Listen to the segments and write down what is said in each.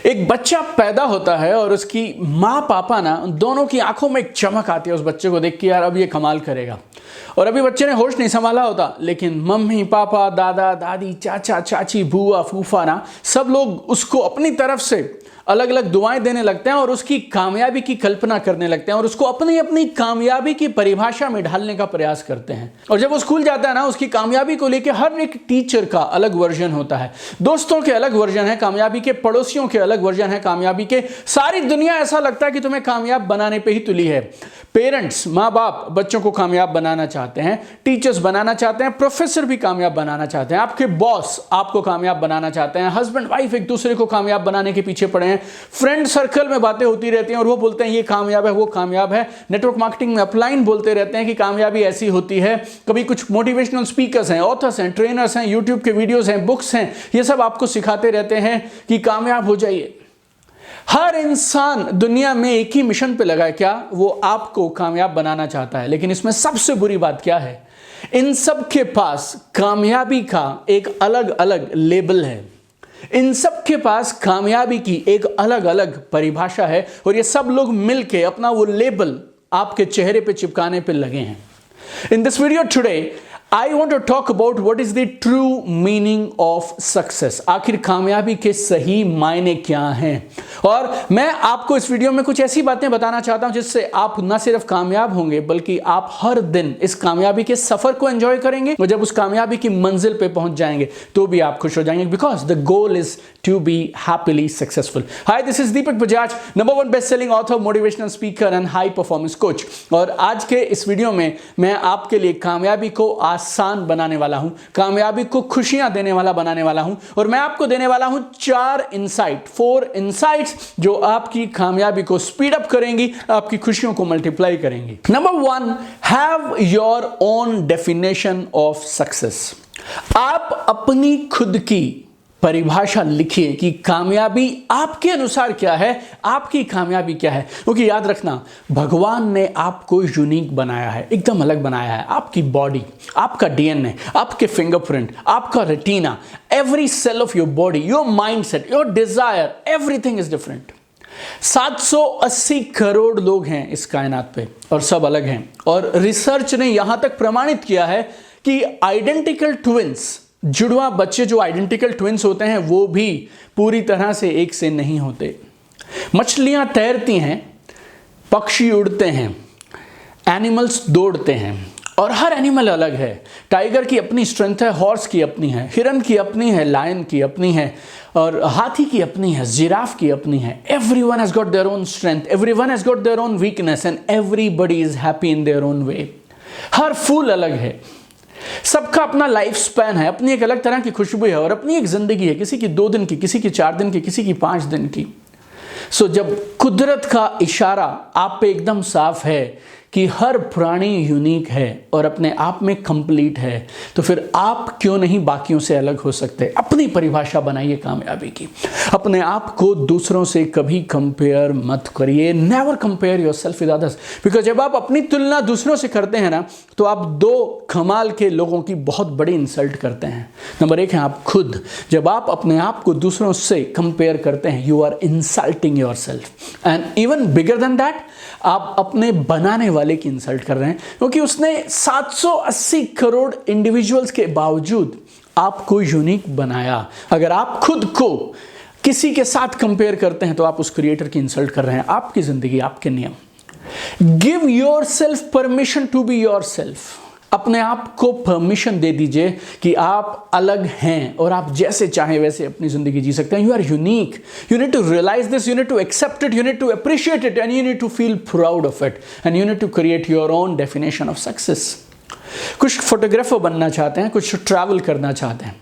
एक बच्चा पैदा होता है और उसकी माँ पापा ना दोनों की आंखों में एक चमक आती है उस बच्चे को देख के, यार अब ये कमाल करेगा। और अभी बच्चे ने होश नहीं संभाला होता, लेकिन मम्मी पापा दादा दादी चाचा चाची बुआ फूफा ना सब लोग उसको अपनी तरफ से अलग अलग दुआएं देने लगते हैं और उसकी कामयाबी की कल्पना करने लगते हैं और उसको अपनी अपनी कामयाबी की परिभाषा में ढालने का प्रयास करते हैं। और जब वो स्कूल जाता है ना, उसकी कामयाबी को लेकर हर एक टीचर का अलग वर्जन होता है, दोस्तों के अलग वर्जन है कामयाबी के, पड़ोसियों के अलग वर्जन है कामयाबी के। सारी दुनिया ऐसा लगता है कि तुम्हें कामयाब बनाने पे ही तुली है। पेरेंट्स माँ बाप बच्चों को कामयाब बनाना चाहते हैं, टीचर्स बनाना चाहते हैं, प्रोफेसर भी कामयाब बनाना चाहते हैं, आपके बॉस आपको कामयाब बनाना चाहते हैं, हस्बैंड वाइफ एक दूसरे को कामयाब बनाने के पीछे पड़े हैं, फ्रेंड सर्कल में बातें होती रहती हैं और वो बोलते हैं ये कामयाब है वो कामयाब है। नेटवर्क मार्केटिंग में अपलाइन बोलते रहते हैं कि कामयाबी ऐसी होती है। कभी कुछ मोटिवेशनल स्पीकर्स हैं, ऑथर्स हैं, ट्रेनर्स हैं, यूट्यूब के वीडियोस हैं, बुक्स हैं, ये सब आपको सिखाते रहते हैं कि कामयाब हो जाइए। हर इंसान दुनिया में एक ही मिशन पे लगा है, क्या? वो आपको कामयाब बनाना चाहता है। लेकिन इसमें सबसे बुरी बात क्या है, इन सब के पास कामयाबी का एक अलग अलग लेबल है, इन सब के पास कामयाबी की एक अलग अलग परिभाषा है और ये सब लोग मिलके अपना वो लेबल आपके चेहरे पे चिपकाने पे लगे हैं। In this video today I want to talk about what is the true meaning of success। आखिर कामयाबी के सही मायने क्या हैं। और मैं आपको इस वीडियो में कुछ ऐसी बातें बताना चाहता हूं जिससे आप न सिर्फ कामयाब होंगे बल्कि आप हर दिन इस कामयाबी के सफर को एंजॉय करेंगे और जब उस कामयाबी की मंजिल पे पहुंच जाएंगे तो भी आप खुश हो जाएंगे, because the goal is to be happily successful. Hi, this is Deepak Bajaj, number 1 best selling author, motivational speaker and high performance coach. और आज के इस वीडियो में मैं आपके लिए कामयाबी को आसान बनाने वाला हूं, कामयाबी को खुशियां देने वाला बनाने वाला हूं और मैं आपको देने वाला हूं 4 इनसाइट्स जो आपकी कामयाबी को स्पीड अप करेंगी, आपकी खुशियों को मल्टीप्लाई करेंगी। Number 1, have your own definition of success. आप अपनी खुद की परिभाषा लिखिए कि कामयाबी आपके अनुसार क्या है, आपकी कामयाबी क्या है। क्योंकि याद रखना, भगवान ने आपको यूनिक बनाया है, एकदम अलग बनाया है। आपकी बॉडी, आपका डीएनए, आपके फिंगरप्रिंट, आपका retina, every cell of your body, your mindset, your desire, everything is different. 780 crore लोग हैं इस कायनात पे और सब अलग हैं। और रिसर्च ने यहां तक प्रमाणित किया है कि आइडेंटिकल ट्विंस, जुड़वा बच्चे जो आइडेंटिकल ट्विंस होते हैं वो भी पूरी तरह से एक से नहीं होते। मछलियां तैरती हैं, पक्षी उड़ते हैं, एनिमल्स दौड़ते हैं और हर एनिमल अलग है। टाइगर की अपनी स्ट्रेंथ है, हॉर्स की अपनी है, हिरन की अपनी है, लायन की अपनी है और हाथी की अपनी है, जिराफ की अपनी है। Everyone has got their own strength, everyone has got their own weakness and everybody is happy in their own way. हर फूल अलग है, सबका अपना लाइफ स्पैन है, अपनी एक अलग तरह की खुशबू है और अपनी एक जिंदगी है, किसी की 2 दिन की, किसी की 4 दिन की, किसी की 5 दिन की। सो जब कुदरत का इशारा आप पे एकदम साफ है कि हर प्राणी यूनिक है और अपने आप में कंप्लीट है, तो फिर आप क्यों नहीं बाकियों से अलग हो सकते। अपनी परिभाषा बनाइए कामयाबी की। अपने आप को दूसरों से कभी कंपेयर मत करिए। Never compare yourself with others, because जब आप अपनी तुलना दूसरों से करते हैं ना, तो आप 2 कमाल के लोगों की बहुत बड़ी इंसल्ट करते हैं। नंबर 1 है आप खुद। जब आप अपने आप को दूसरों से कंपेयर करते हैं, you are insulting yourself. And even bigger than that, आप अपने बनाने वाले की इंसल्ट कर रहे हैं, क्योंकि उसने 780 करोड़ इंडिविजुअल्स के बावजूद आपको यूनिक बनाया। अगर आप खुद को किसी के साथ कंपेयर करते हैं तो आप उस क्रिएटर की इंसल्ट कर रहे हैं। आपकी जिंदगी, आपके नियम। Give yourself permission to be yourself. अपने आप को परमिशन दे दीजिए कि आप अलग हैं और आप जैसे चाहें वैसे अपनी जिंदगी जी सकते हैं। You are unique, you need to realise this, you need to accept it, you need to appreciate it and you need to feel proud of it and you need to create your own definition of success. कुछ photographer बनना चाहते हैं, कुछ travel करना चाहते हैं,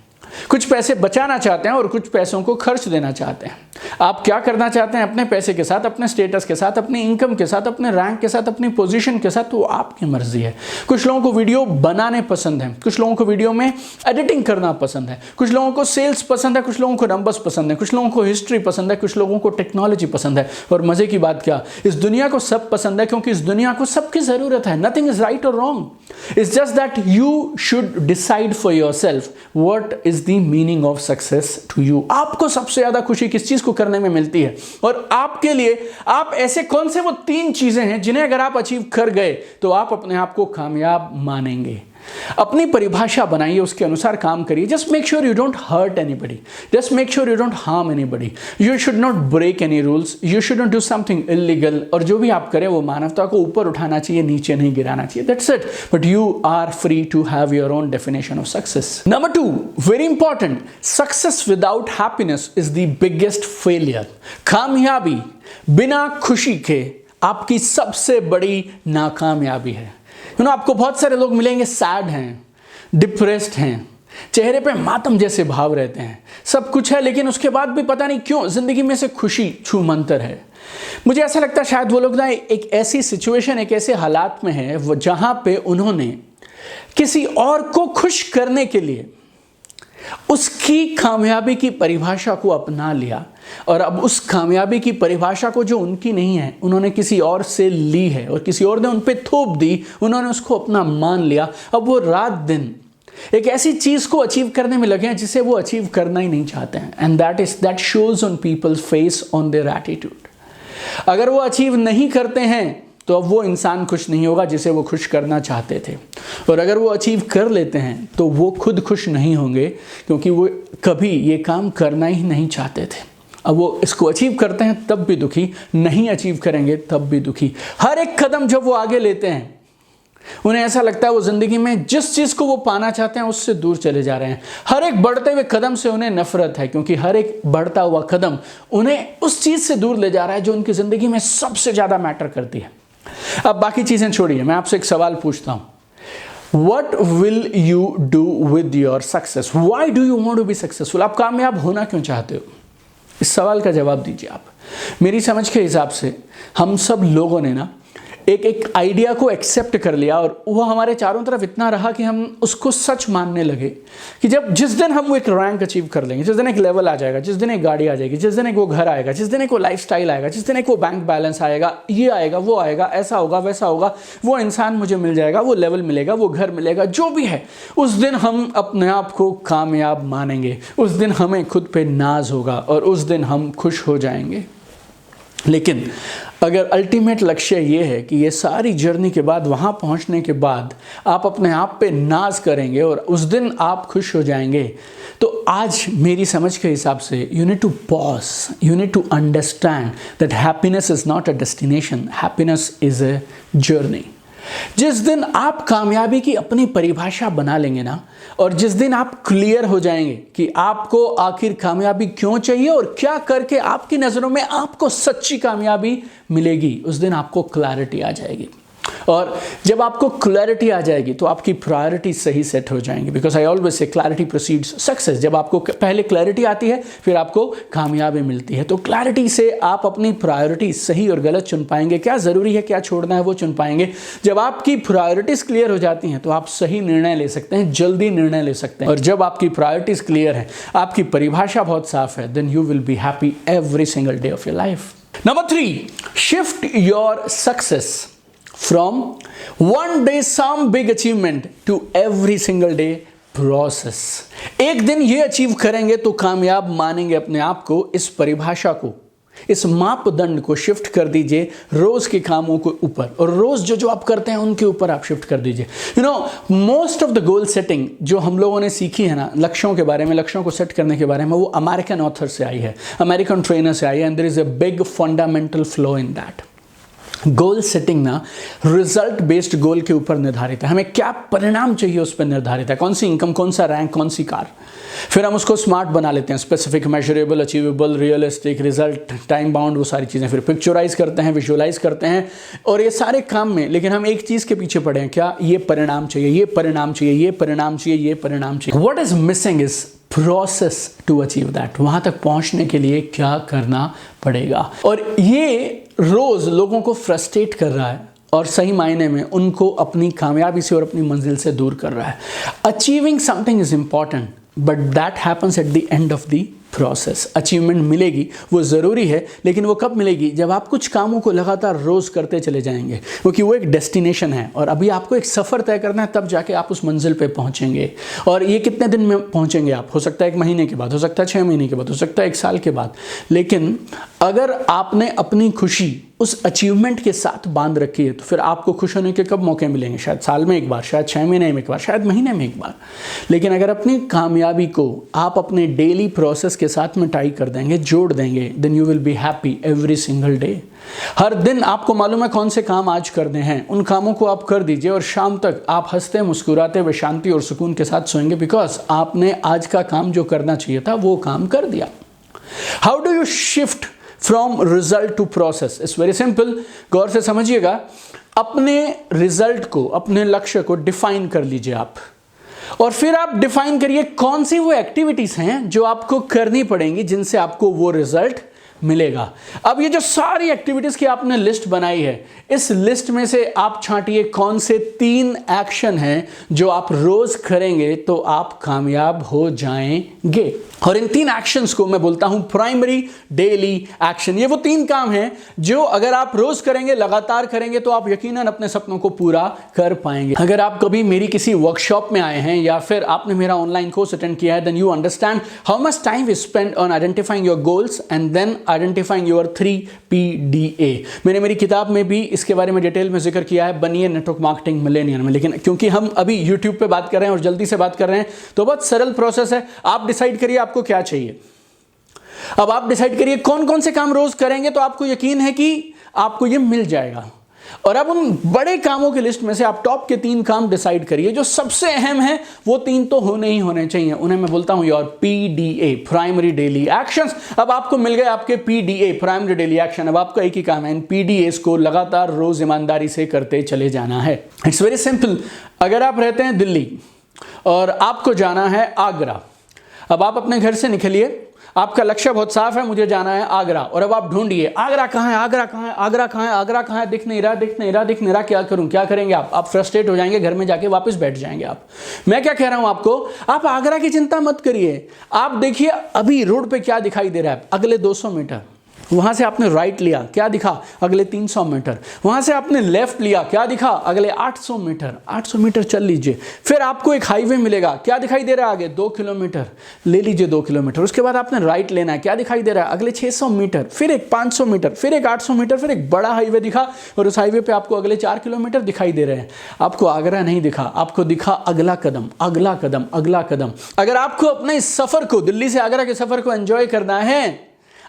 कुछ पैसे बचाना चाहते हैं और कुछ पैसों को खर्च देना चाहते हैं। आप क्या करना चाहते हैं अपने पैसे के साथ, अपने स्टेटस के साथ, अपनी इनकम के साथ, अपने रैंक के साथ, अपनी पोजीशन के साथ, वो आपकी मर्जी है। कुछ लोगों को वीडियो बनाने पसंद है, कुछ लोगों को वीडियो में एडिटिंग करना पसंद है, कुछ लोगों को सेल्स पसंद है, कुछ लोगों को नंबर्स पसंद है, कुछ लोगों को हिस्ट्री पसंद है, कुछ लोगों को टेक्नोलॉजी पसंद है। और मजे की बात क्या, इस दुनिया को सब पसंद है क्योंकि इस दुनिया को सबकी जरूरत है। नथिंग इज राइट और wrong, it's just that you should decide for yourself what is the meaning of success to you. आपको सबसे ज्यादा खुशी किस चीज को करने में मिलती है। और आपके लिए आप ऐसे कौन से वो 3 चीजें हैं जिन्हें अगर आप अचीव कर गए तो आप अपने आप को कामयाब मानेंगे। अपनी परिभाषा बनाइए, उसके अनुसार काम करिए। Just make sure you don't hurt anybody, just make sure you don't harm anybody, you should not break any rules, you should not do something illegal. और जो भी आप करें वो मानवता को ऊपर उठाना चाहिए, नीचे नहीं गिराना चाहिए। That's it, but you are free to have your own definition of success. Number 2, very important, success without happiness is the biggest failure. कामयाबी बिना खुशी के आपकी सबसे बड़ी नाकामयाबी है। आपको बहुत सारे लोग मिलेंगे सैड हैं, डिप्रेस्ड हैं, चेहरे पे मातम जैसे भाव रहते हैं, सब कुछ है लेकिन उसके बाद भी पता नहीं क्यों जिंदगी में से खुशी छूमंतर है। मुझे ऐसा लगता है शायद वो लोग ना एक ऐसी सिचुएशन, एक ऐसे हालात में है वो जहां पे उन्होंने किसी और को खुश करने के लिए उसकी कामयाबी की परिभाषा को अपना लिया और अब उस कामयाबी की परिभाषा को जो उनकी नहीं है उन्होंने किसी और से ली है और किसी और ने उन पे थोप दी, उन्होंने उसको अपना मान लिया। अब वो रात दिन एक ऐसी चीज को अचीव करने में लगे हैं जिसे वो अचीव करना ही नहीं चाहते हैं। And that shows on people's face, on their attitude. अगर वो अचीव नहीं करते हैं तो अब वो इंसान खुश नहीं होगा जिसे वो खुश करना चाहते थे, और अगर वो अचीव कर लेते हैं तो वो खुद खुश नहीं होंगे क्योंकि वो कभी ये काम करना ही नहीं चाहते थे। अब वो इसको अचीव करते हैं तब भी दुखी, नहीं अचीव करेंगे तब भी दुखी। हर एक कदम जब वो आगे लेते हैं उन्हें ऐसा लगता है वो जिंदगी में जिस चीज को वो पाना चाहते हैं उससे दूर चले जा रहे हैं। हर एक बढ़ते हुए कदम से उन्हें नफरत है क्योंकि हर एक बढ़ता हुआ कदम उन्हें उस चीज से दूर ले जा रहा है जो उनकी जिंदगी में सबसे ज्यादा मैटर करती है। अब बाकी चीजें छोड़िए, मैं आपसे एक सवाल पूछता हूं, What will you do with your success? Why do you want to be successful? आप कामयाब होना क्यों चाहते हो? इस सवाल का जवाब दीजिए आप। मेरी समझ के हिसाब से हम सब लोगों ने ना एक आइडिया को एक्सेप्ट कर लिया और वो हमारे चारों तरफ इतना रहा कि हम उसको सच मानने लगे कि जिस दिन हम वो एक रैंक अचीव कर लेंगे, जिस दिन एक लेवल आ जाएगा, जिस दिन एक गाड़ी आ जाएगी, जिस दिन एक वो घर आएगा, जिस दिन एक वो लाइफस्टाइल आएगा, जिस दिन एक वो बैंक बैलेंस आएगा, ये आएगा, वो आएगा, ऐसा होगा, वैसा होगा, वो इंसान मुझे मिल जाएगा, वो लेवल मिलेगा, वो घर मिलेगा, जो भी है, उस दिन हम अपने आप को कामयाब मानेंगे, उस दिन हमें खुद पे नाज होगा और उस दिन हम खुश हो जाएंगे। लेकिन अगर अल्टीमेट लक्ष्य ये है कि ये सारी जर्नी के बाद, वहाँ पहुँचने के बाद आप अपने आप पे नाज करेंगे और उस दिन आप खुश हो जाएंगे, तो आज मेरी समझ के हिसाब से you need to pause, you need to understand that happiness is not a destination, happiness is a journey. जिस दिन आप कामयाबी की अपनी परिभाषा बना लेंगे ना, और जिस दिन आप क्लियर हो जाएंगे कि आपको आखिर कामयाबी क्यों चाहिए और क्या करके आपकी नज़रों में आपको सच्ची कामयाबी मिलेगी, उस दिन आपको क्लैरिटी आ जाएगी। और जब आपको क्लैरिटी आ जाएगी तो आपकी प्रायोरिटी सही सेट हो जाएंगी, because I always say clarity proceeds success. जब आपको पहले क्लैरिटी आती है फिर आपको कामयाबी मिलती है। तो क्लैरिटी से आप अपनी प्रायोरिटी सही और गलत चुन पाएंगे, क्या ज़रूरी है, क्या छोड़ना है, वो चुन पाएंगे। जब आपकी प्रायोरिटीज़ क्लियर हो जाती हैं तो आप सही निर्णय ले सकते हैं, जल्दी निर्णय ले सकते हैं। और जब आपकी प्रायोरिटीज़ क्लियर है, आपकी परिभाषा बहुत साफ है, then you will be happy every single day of your life. Number 3, shift your success from one day some big achievement to every single day process। एक दिन ये अचीव करेंगे तो कामयाब मानेंगे अपने आप को। इस परिभाषा को, इस मापदंड को शिफ्ट कर दीजिए रोज के कामों के ऊपर, और रोज जो आप करते हैं उनके ऊपर आप शिफ्ट कर दीजिए। Most of the goal setting जो हम लोगों ने सीखी है ना, लक्ष्यों के बारे में, लक्ष्यों को सेट करने के बारे में, वो अमेरिकन ऑथर से आई है, अमेरिकन ट्रेनर से आई है, and there is a big fundamental flaw in that. Goal setting ना रिजल्ट बेस्ड गोल के ऊपर निर्धारित है, हमें क्या परिणाम चाहिए उस पर निर्धारित है, कौन सी इनकम, कौन सा रैंक, कौन सी कार। फिर हम उसको स्मार्ट बना लेते हैं, specific, measurable, achievable, realistic, result, time bound, वो सारी चीज़ें। फिर पिक्चराइज करते हैं, विजुअलाइज करते हैं, और ये सारे काम में लेकिन हम एक चीज़ के पीछे पड़े हैं, क्या, ये परिणाम चाहिए, ये परिणाम चाहिए, ये परिणाम चाहिए, ये परिणाम चाहिए। What is missing is process to achieve that. वहां तक पहुंचने के लिए क्या करना पड़ेगा, और ये रोज लोगों को फ्रस्ट्रेट कर रहा है और सही मायने में उनको अपनी कामयाबी से और अपनी मंजिल से दूर कर रहा है। Achieving something is important, but that happens at the end of the process. Achievement मिलेगी वो ज़रूरी है, लेकिन वो कब मिलेगी? जब आप कुछ कामों को लगातार रोज़ करते चले जाएंगे, क्योंकि वो एक डेस्टिनेशन है और अभी आपको एक सफ़र तय करना है, तब जाके आप उस मंजिल पे पहुंचेंगे। और ये कितने दिन में पहुंचेंगे आप? हो सकता है 1 महीने के बाद, हो सकता है 6 महीने के बाद, हो सकता है 1 साल के बाद। लेकिन अगर आपने अपनी खुशी उस अचीवमेंट के साथ बांध रखी है, तो फिर आपको खुश होने के कब मौके मिलेंगे? शायद साल में 1 बार, शायद 6 महीने में 1 बार, शायद महीने में 1 बार। लेकिन अगर अपनी कामयाबी को आप अपने डेली प्रोसेस के साथ में टाई कर देंगे, जोड़ देंगे, then you will be happy every single day. हर दिन आपको मालूम है कौन से काम आज करने हैं, उन कामों को आप कर दीजिए और शाम तक आप हंसते मुस्कुराते हुए शांति और सुकून के साथ सोएंगे, बिकॉज आपने आज का काम जो करना चाहिए था वो काम कर दिया। How do you shift from result to process? It's very simple, गौर से समझिएगा। अपने रिजल्ट को, अपने लक्ष्य को डिफाइन कर लीजिए आप, और फिर आप डिफाइन करिए कौन सी वो एक्टिविटीज हैं जो आपको करनी पड़ेंगी जिनसे आपको वो रिजल्ट मिलेगा। अब ये जो सारी एक्टिविटीज की आपने लिस्ट बनाई है, इस लिस्ट में से आप छांटिए कौन से 3 एक्शन हैं जो आप रोज करेंगे तो आप कामयाब हो जाएंगे। और इन 3 एक्शंस को मैं बोलता हूं प्राइमरी डेली एक्शन। ये वो 3 काम हैं जो अगर आप रोज करेंगे, लगातार करेंगे, तो आप यकीनन अपने सपनों को पूरा कर पाएंगे। अगर आप कभी मेरी किसी वर्कशॉप में आए हैं या फिर आपने मेरा ऑनलाइन कोर्स अटेंड किया है, then you understand how much time we spend on identifying your goals and then identifying your 3 PDA। मैंने मेरी किताब में भी इसके बारे में डिटेल में जिक्र किया है, बनिए नेटवर्क मार्केटिंग मिलेनियर में। लेकिन क्योंकि हम अभी यूट्यूब पे बात कर रहे हैं और जल्दी से बात कर रहे हैं, तो बहुत सरल प्रोसेस है। आप डिसाइड करिए आपको क्या चाहिए। अब आप डिसाइड करिए कौन कौन से काम रोज करेंगे तो आपको यकीन है कि आपको ये मिल जाएगा। और अब उन बड़े कामों की लिस्ट में से आप टॉप के 3 काम डिसाइड करिए जो सबसे अहम है। वो 3 तो होने ही होने चाहिए, उन्हें मैं बोलता हूं your PDA, primary daily actions. अब आपको मिल गए आपके PDA, प्राइमरी डेली एक्शन। अब आपका एक ही काम है, इन PDAs को लगातार रोज ईमानदारी से करते चले जाना है। It's very simple. अगर आप रहते हैं दिल्ली और आपको जाना है आगरा, अब आप अपने घर से निकलिए, आपका लक्ष्य बहुत साफ है, मुझे जाना है आगरा। और अब आप ढूंढिए आगरा कहाँ है, आगरा कहाँ है, आगरा कहाँ है, आगरा कहाँ है, दिख नहीं रहा, दिख नहीं रहा, दिख नहीं रहा, क्या करूं? क्या करेंगे आप फ्रस्ट्रेट हो जाएंगे, घर में जाके वापस बैठ जाएंगे आप। मैं क्या कह रहा हूं आपको, आप आगरा की चिंता मत करिए। आप देखिए अभी रोड पे क्या दिखाई दे रहा है। अगले 200 मीटर वहां से आपने राइट लिया, क्या दिखा? अगले 300 मीटर। वहां से आपने लेफ्ट लिया, क्या दिखा? अगले 800 मीटर। 800 मीटर चल लीजिए, फिर आपको एक हाईवे मिलेगा, क्या दिखाई दे रहा है? आगे 2 किलोमीटर ले लीजिए, 2 किलोमीटर। उसके बाद आपने राइट लेना है, क्या दिखाई दे रहा है? अगले 600 मीटर, फिर एक 500 मीटर, फिर एक 800 मीटर, फिर एक बड़ा हाईवे दिखा और उस हाईवे पे आपको अगले 4 किलोमीटर दिखाई दे रहे हैं। आपको आगरा नहीं दिखा, आपको दिखा अगला कदम, अगला कदम, अगला कदम। अगर आपको अपने इस सफर को, दिल्ली से आगरा के सफर को एंजॉय करना है,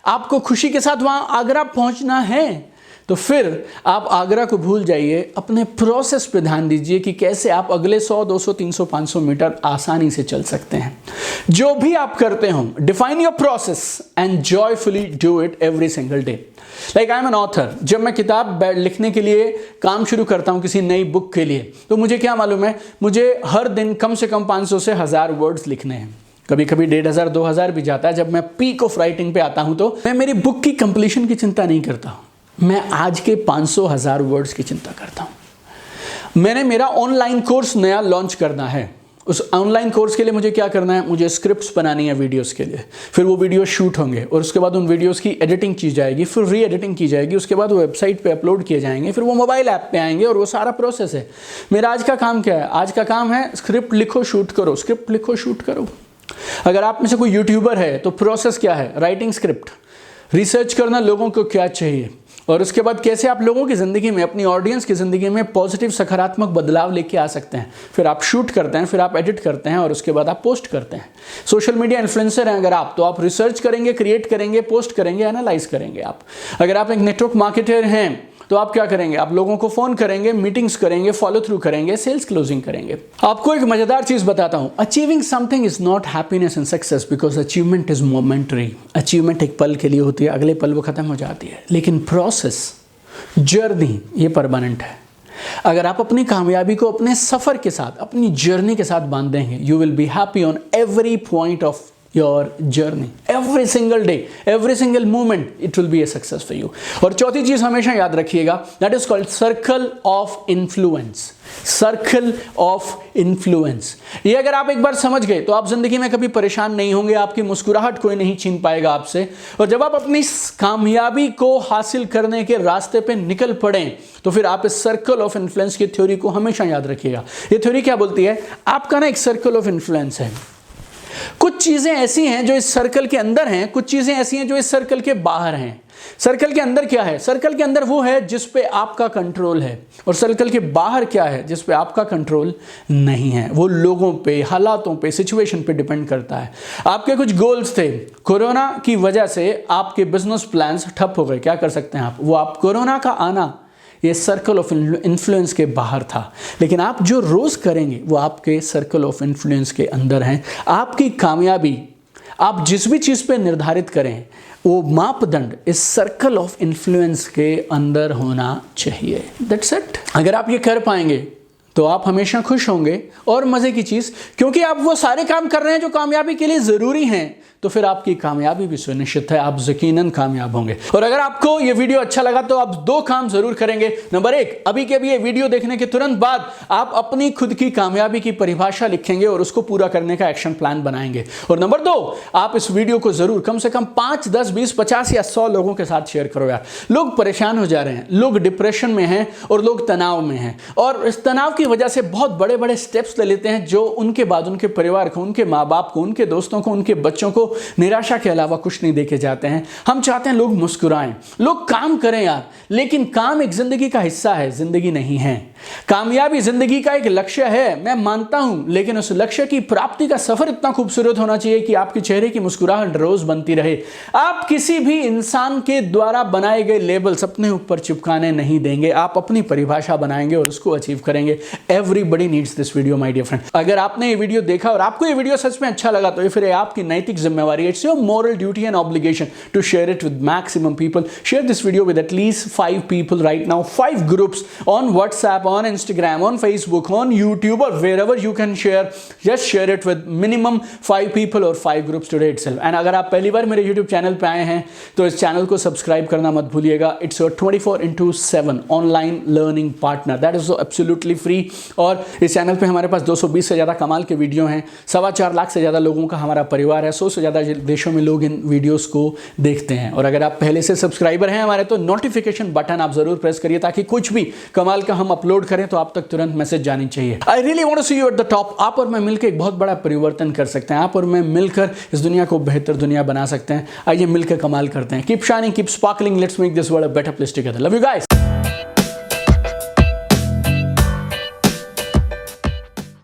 आपको खुशी के साथ वहां आगरा पहुंचना है, तो फिर आप आगरा को भूल जाइए, अपने प्रोसेस पे ध्यान दीजिए कि कैसे आप अगले 100, 200, 300, 500 मीटर आसानी से चल सकते हैं। जो भी आप करते हो, define your process and joyfully do it every single day. Like I am an author. जब मैं किताब लिखने के लिए काम शुरू करता हूं किसी नई बुक के लिए, तो मुझे क्या मालूम है, मुझे हर दिन कम से कम 500 से 1000 वर्ड्स लिखने हैं। कभी कभी 1500, 2000 भी जाता है। जब मैं पीक ऑफ राइटिंग पे आता हूं तो मैं मेरी बुक की कंप्लीशन की चिंता नहीं करता, मैं आज के 500,000 वर्ड्स की चिंता करता हूं। मैंने मेरा ऑनलाइन कोर्स नया लॉन्च करना है। उस ऑनलाइन कोर्स के लिए मुझे क्या करना है? मुझे स्क्रिप्ट्स बनानी है वीडियोस के लिए, फिर वो वीडियो शूट होंगे और उसके बाद उन वीडियोस की एडिटिंग की जाएगी, फिर री एडिटिंग की जाएगी, उसके बाद वो वेबसाइट पे अपलोड किए जाएंगे, फिर वो मोबाइल ऐप पे आएंगे और वो सारा प्रोसेस है। मेरा आज का काम क्या है? आज का काम है स्क्रिप्ट लिखो, शूट करो, स्क्रिप्ट लिखो, शूट करो। अगर आप में से कोई यूट्यूबर है तो प्रोसेस क्या है? राइटिंग स्क्रिप्ट, रिसर्च करना लोगों को क्या चाहिए और उसके बाद कैसे आप लोगों की ज़िंदगी में, अपनी ऑडियंस की ज़िंदगी में पॉजिटिव सकारात्मक बदलाव लेके आ सकते हैं। फिर आप शूट करते हैं, फिर आप एडिट करते हैं और उसके बाद आप पोस्ट करते हैं। सोशल मीडिया इन्फ्लुएंसर हैं अगर आप, तो आप रिसर्च करेंगे, क्रिएट करेंगे, पोस्ट करेंगे, एनालाइज करेंगे आप। अगर आप एक नेटवर्क मार्केटर हैं तो आप क्या करेंगे? आप लोगों को फोन करेंगे, मीटिंग्स करेंगे, फॉलो थ्रू करेंगे, सेल्स क्लोजिंग करेंगे। आपको एक मजेदार चीज बताता हूं, achieving something is not happiness and success because achievement is momentary. Achievement एक पल के लिए होती है, अगले पल वो खत्म हो जाती है, लेकिन प्रोसेस, जर्नी, ये परमानेंट है। अगर आप अपनी कामयाबी को अपने सफर के साथ, अपनी जर्नी के साथ बांध देंगे, you will be happy on every point of your journey. Every single day, every single moment it will be a success for you. और चौथी चीज हमेशा याद रखिएगा, that is called circle of influence. Circle of influence, ये अगर आप एक बार समझ गए तो आप जिंदगी में कभी परेशान नहीं होंगे, आपकी मुस्कुराहट कोई नहीं छीन पाएगा आपसे। और जब आप अपनी कामयाबी को हासिल करने के रास्ते पे निकल पड़े तो फिर आप इस सर्कल ऑफ इन्फ्लुएंस की थ्योरी को हमेशा याद रखिएगा। ये थ्योरी क्या बोलती है, आपका ना एक सर्कल ऑफ इन्फ्लुएंस है। कुछ चीजें ऐसी हैं जो इस सर्कल के अंदर हैं, कुछ चीजें ऐसी हैं जो इस सर्कल के बाहर हैं। सर्कल के अंदर क्या है, सर्कल के अंदर वो है जिस पे आपका कंट्रोल है, और सर्कल के बाहर क्या है जिस पे आपका कंट्रोल नहीं है। वो लोगों पे, हालातों पे, सिचुएशन पे डिपेंड करता है। आपके कुछ गोल्स थे, कोरोना की वजह से आपके बिजनेस प्लान्स ठप हो गए, क्या कर सकते हैं आप, वो आप कोरोना का आना ये सर्कल ऑफ इन्फ्लुएंस के बाहर था, लेकिन आप जो रोज करेंगे वो आपके सर्कल ऑफ इन्फ्लुएंस के अंदर हैं। आपकी कामयाबी आप जिस भी चीज पे निर्धारित करें वो मापदंड इस सर्कल ऑफ इन्फ्लुएंस के अंदर होना चाहिए। That's it. अगर आप ये कर पाएंगे तो आप हमेशा खुश होंगे। और मजे की चीज, क्योंकि आप वो सारे काम कर रहे हैं जो कामयाबी के लिए जरूरी हैं, तो फिर आपकी कामयाबी भी सुनिश्चित है, आप यकीनन कामयाब होंगे। और अगर आपको ये वीडियो अच्छा लगा तो आप दो काम जरूर करेंगे। नंबर एक, अभी के अभी ये वीडियो देखने के तुरंत बाद आप अपनी खुद की कामयाबी की परिभाषा लिखेंगे और उसको पूरा करने का एक्शन प्लान बनाएंगे। और नंबर दो, आप इस वीडियो को जरूर कम से कम 5, 10, 20, 50 या 100 लोगों के साथ शेयर करो यार। लोग परेशान हो जा रहे हैं, लोग डिप्रेशन में हैं और लोग तनाव में हैं, और इस तनाव की वजह से बहुत बड़े बड़े स्टेप्स ले लेते हैं जो उनके बाद उनके परिवार को, उनके माँ बाप को, उनके दोस्तों को, उनके बच्चों को निराशा के अलावा कुछ नहीं देके जाते हैं। हम चाहते हैं लोग मुस्कुराएं, लोग काम करें यार, लेकिन काम एक जिंदगी का हिस्सा है, जिंदगी नहीं है। कामयाबी जिंदगी का एक लक्ष्य है, मैं मानता हूं, लेकिन उस लक्ष्य की प्राप्ति का सफर इतना खूबसूरत होना चाहिए कि आपके चेहरे की मुस्कुराहट रोज बनती रहे। आप किसी भी इंसान के द्वारा बनाए गए लेबल्स अपने ऊपर चिपकाने नहीं देंगे, आप अपनी परिभाषा बनाएंगे और उसको अचीव करेंगे। Everybody needs this video my dear friend. अगर आपने ये वीडियो देखा और आपको ये वीडियो सच में अच्छा लगा तो ये फिर आपकी नैतिक जिम्मेवारी, it's your moral duty and obligation to share it with maximum people. Share this video with at least 5 people right now, 5 groups on WhatsApp, on Instagram, on Facebook, on YouTube, or wherever you can share. Just share it with minimum 5 people or 5 groups today itself. And अगर आप पहली बार मेरे YouTube channel पे आए हैं तो इस channel को सब्सक्राइब करना मत भूलिएगा। It's your 24/7 online learning partner, that is absolutely free. और इस चैनल पे हमारे पास 220 से ज़्यादा कमाल के वीडियो हैं, 4.25 लाख से ज़्यादा लोगों का हमारा परिवार है, 100 से ज़्यादा देशों में लोग इन वीडियोस को देखते हैं। और अगर आप पहले से सब्सक्राइबर हैं हमारे तो नोटिफिकेशन बटन आप जरूर प्रेस करिए ताकि कुछ भी कमाल का हम अपलोड करें तो आप तक तुरंत मैसेज जानी चाहिए। I really want to see you at the top. आप और मैं मिलकर एक बहुत बड़ा परिवर्तन कर सकते हैं, आप और मैं मिलकर इस दुनिया को बेहतर दुनिया बना सकते हैं। आइए मिलकर कमाल करते हैं। Keep shining, keep sparkling, let's make this world a better place together. Love you guys.